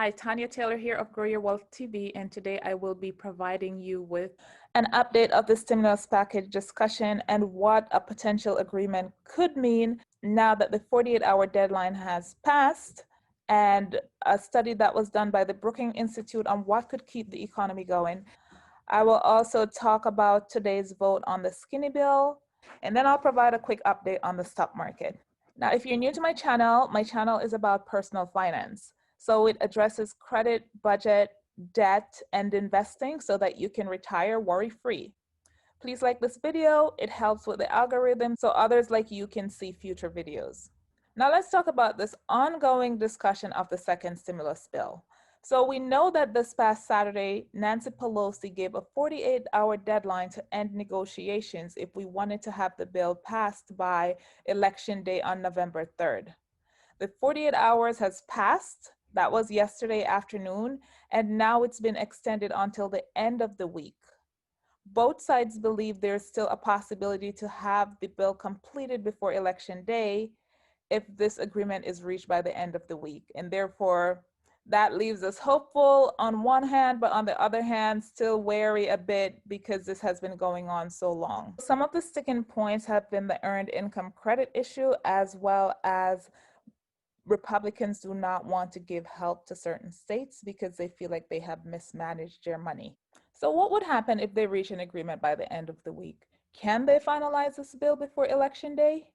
Hi, Tanya Taylor here of Grow Your Wealth TV, and today I will be providing you with an update of the stimulus package discussion and what a potential agreement could mean now that the 48-hour deadline has passed, and a study that was done by the Brookings Institute on what could keep the economy going. I will also talk about today's vote on the skinny bill, and then I'll provide a quick update on the stock market. Now, if you're new to my channel is about personal finance. So it addresses credit, budget, debt, and investing so that you can retire worry-free. Please like this video. It helps with the algorithm so others like you can see future videos. Now let's talk about this ongoing discussion of the second stimulus bill. So we know that this past Saturday, Nancy Pelosi gave a 48-hour deadline to end negotiations if we wanted to have the bill passed by Election Day on November 3rd. The 48 hours has passed. That was yesterday afternoon, and now it's been extended until the end of the week. Both sides believe there's still a possibility to have the bill completed before Election Day if this agreement is reached by the end of the week. And therefore, that leaves us hopeful on one hand, but on the other hand, still wary a bit because this has been going on so long. Some of the sticking points have been the earned income credit issue, as well as Republicans do not want to give help to certain states because they feel like they have mismanaged their money. So what would happen if they reach an agreement by the end of the week? Can they finalize this bill before Election Day?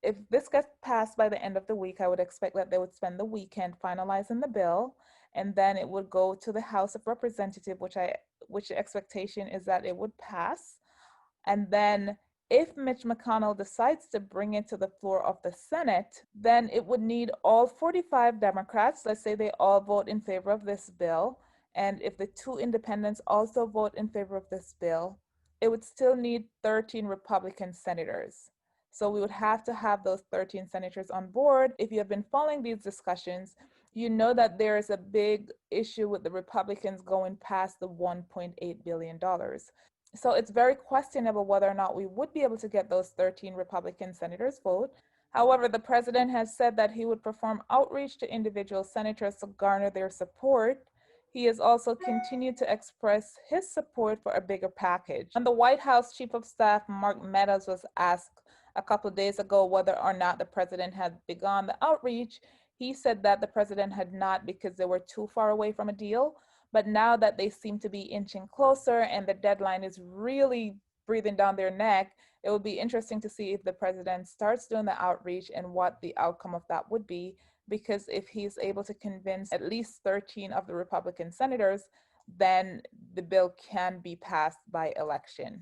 If this gets passed by the end of the week, I would expect that they would spend the weekend finalizing the bill, and then it would go to the House of Representatives, which the expectation is that it would pass. And then if Mitch McConnell decides to bring it to the floor of the Senate, then it would need all 45 Democrats, let's say they all vote in favor of this bill, and if the 2 independents also vote in favor of this bill, it would still need 13 Republican senators. So we would have to have those 13 senators on board. If you have been following these discussions, you know that there is a big issue with the Republicans going past the $1.8 billion. So it's very questionable whether or not we would be able to get those 13 Republican senators vote. However, the president has said that he would perform outreach to individual senators to garner their support. He has also continued to express his support for a bigger package. And the White House Chief of Staff, Mark Meadows, was asked a couple of days ago whether or not the president had begun the outreach. He said that the president had not because they were too far away from a deal. But now that they seem to be inching closer and the deadline is really breathing down their neck, it will be interesting to see if the president starts doing the outreach and what the outcome of that would be. Because if he's able to convince at least 13 of the Republican senators, then the bill can be passed by election.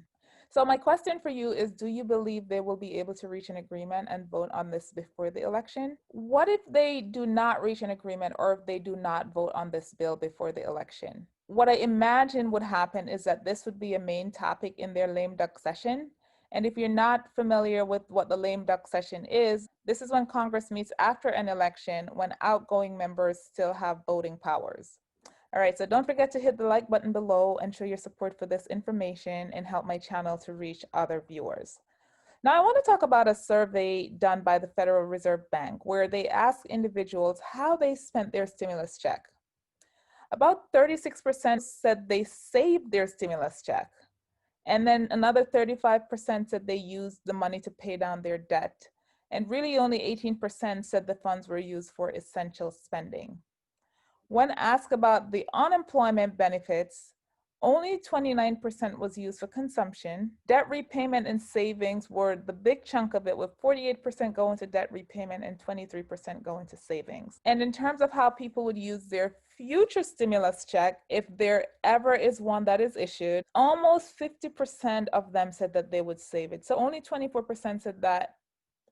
So my question for you is, do you believe they will be able to reach an agreement and vote on this before the election? What if they do not reach an agreement, or if they do not vote on this bill before the election? What I imagine would happen is that this would be a main topic in their lame duck session. And if you're not familiar with what the lame duck session is, this is when Congress meets after an election when outgoing members still have voting powers. All right, so don't forget to hit the like button below and show your support for this information and help my channel to reach other viewers. Now, I want to talk about a survey done by the Federal Reserve Bank where they asked individuals how they spent their stimulus check. About 36% said they saved their stimulus check. And then another 35% said they used the money to pay down their debt. And really only 18% said the funds were used for essential spending. When asked about the unemployment benefits, only 29% was used for consumption. Debt repayment and savings were the big chunk of it, with 48% going to debt repayment and 23% going to savings. And in terms of how people would use their future stimulus check, if there ever is one that is issued, almost 50% of them said that they would save it. So only 24% said that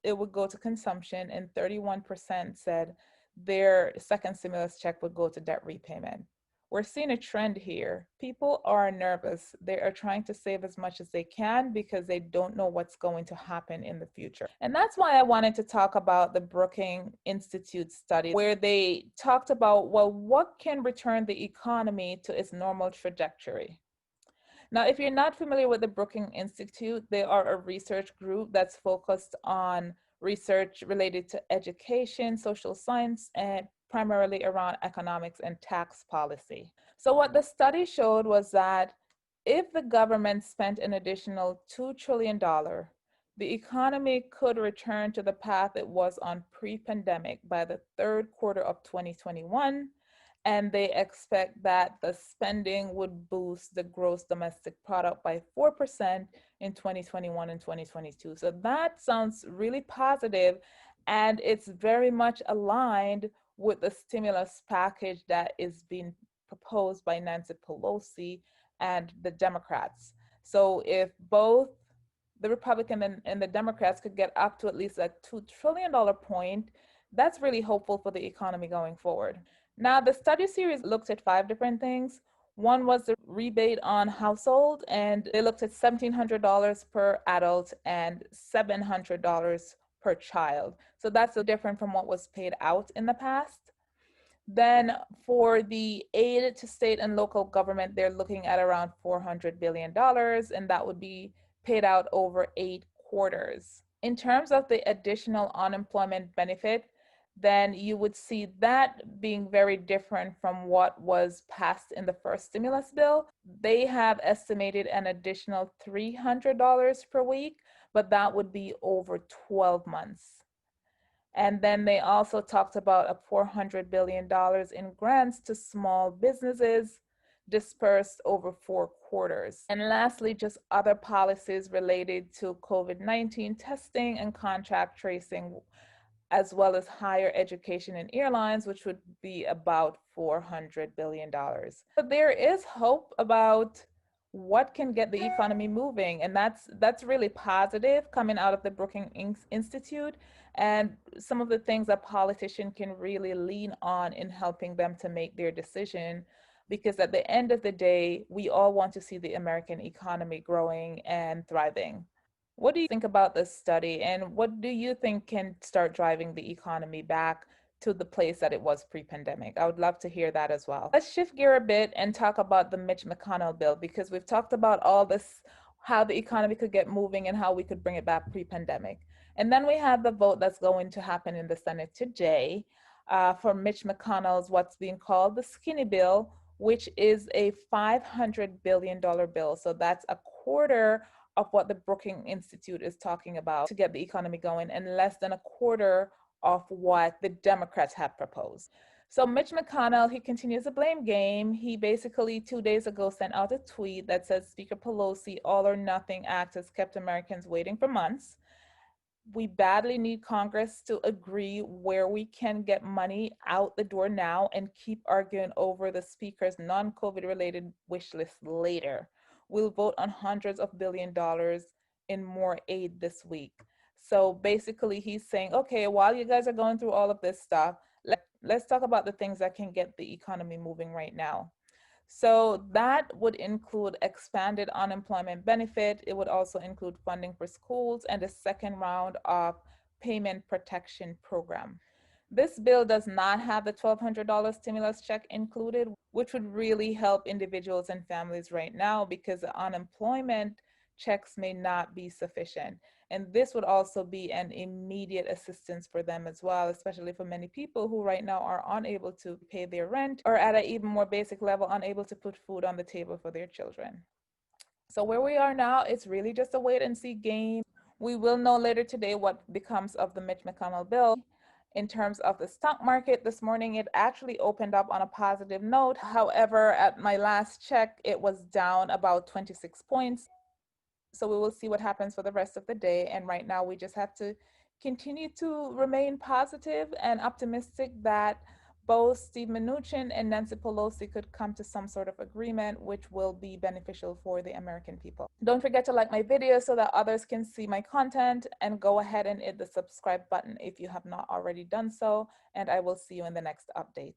it would go to consumption, and 31% said their second stimulus check would go to debt repayment. We're seeing a trend here. People are nervous. They are trying to save as much as they can because they don't know what's going to happen in the future. And that's why I wanted to talk about the Brookings Institute study, where they talked about, well, what can return the economy to its normal trajectory? Now, if you're not familiar with the Brookings Institute, they are a research group that's focused on research related to education, social science, and primarily around economics and tax policy. So what the study showed was that if the government spent an additional $2 trillion, the economy could return to the path it was on pre-pandemic by the third quarter of 2021, and they expect that the spending would boost the gross domestic product by 4% in 2021 and 2022. So that sounds really positive, and it's very much aligned with the stimulus package that is being proposed by Nancy Pelosi and the Democrats. So if both the Republican and the Democrats could get up to at least a $2 trillion point, that's really hopeful for the economy going forward. Now, the study series looked at 5 different things. One was the rebate on household, and they looked at $1,700 per adult and $700 per child. So that's different from what was paid out in the past. Then for the aid to state and local government, they're looking at around $400 billion, and that would be paid out over 8 quarters. In terms of the additional unemployment benefit, then you would see that being very different from what was passed in the first stimulus bill. They have estimated an additional $300 per week, but that would be over 12 months. And then they also talked about a $400 billion in grants to small businesses dispersed over 4 quarters. And lastly, just other policies related to COVID-19 testing and contact tracing, as well as higher education and airlines, which would be about $400 billion. But there is hope about what can get the economy moving, and that's really positive coming out of the Brookings Institute, and some of the things that politicians can really lean on in helping them to make their decision, because at the end of the day, we all want to see the American economy growing and thriving. What do you think about this study, and what do you think can start driving the economy back to the place that it was pre-pandemic? I would love to hear that as well. Let's shift gear a bit and talk about the Mitch McConnell bill, because we've talked about all this, how the economy could get moving and how we could bring it back pre-pandemic. And then we have the vote that's going to happen in the Senate today for Mitch McConnell's what's being called the skinny bill, which is a $500 billion bill. So that's a quarter of what the Brookings Institute is talking about to get the economy going, and less than a quarter of what the Democrats have proposed. So Mitch McConnell, he continues the blame game. He basically 2 days ago sent out a tweet that says Speaker Pelosi, all or nothing act has kept Americans waiting for months. We badly need Congress to agree where we can get money out the door now and keep arguing over the Speaker's non-COVID related wish list later. We'll vote on hundreds of billion dollars in more aid this week. So basically he's saying, okay, while you guys are going through all of this stuff, let's talk about the things that can get the economy moving right now. So that would include expanded unemployment benefit. It would also include funding for schools and a second round of payment protection program. This bill does not have the $1,200 stimulus check included, which would really help individuals and families right now because the unemployment checks may not be sufficient. And this would also be an immediate assistance for them as well, especially for many people who right now are unable to pay their rent, or at an even more basic level, unable to put food on the table for their children. So where we are now, it's really just a wait and see game. We will know later today what becomes of the Mitch McConnell bill. In terms of the stock market this morning, it actually opened up on a positive note. However, at my last check, it was down about 26 points. So we will see what happens for the rest of the day. And right now we just have to continue to remain positive and optimistic that both Steve Mnuchin and Nancy Pelosi could come to some sort of agreement, which will be beneficial for the American people. Don't forget to like my video so that others can see my content, and go ahead and hit the subscribe button if you have not already done so. And I will see you in the next update.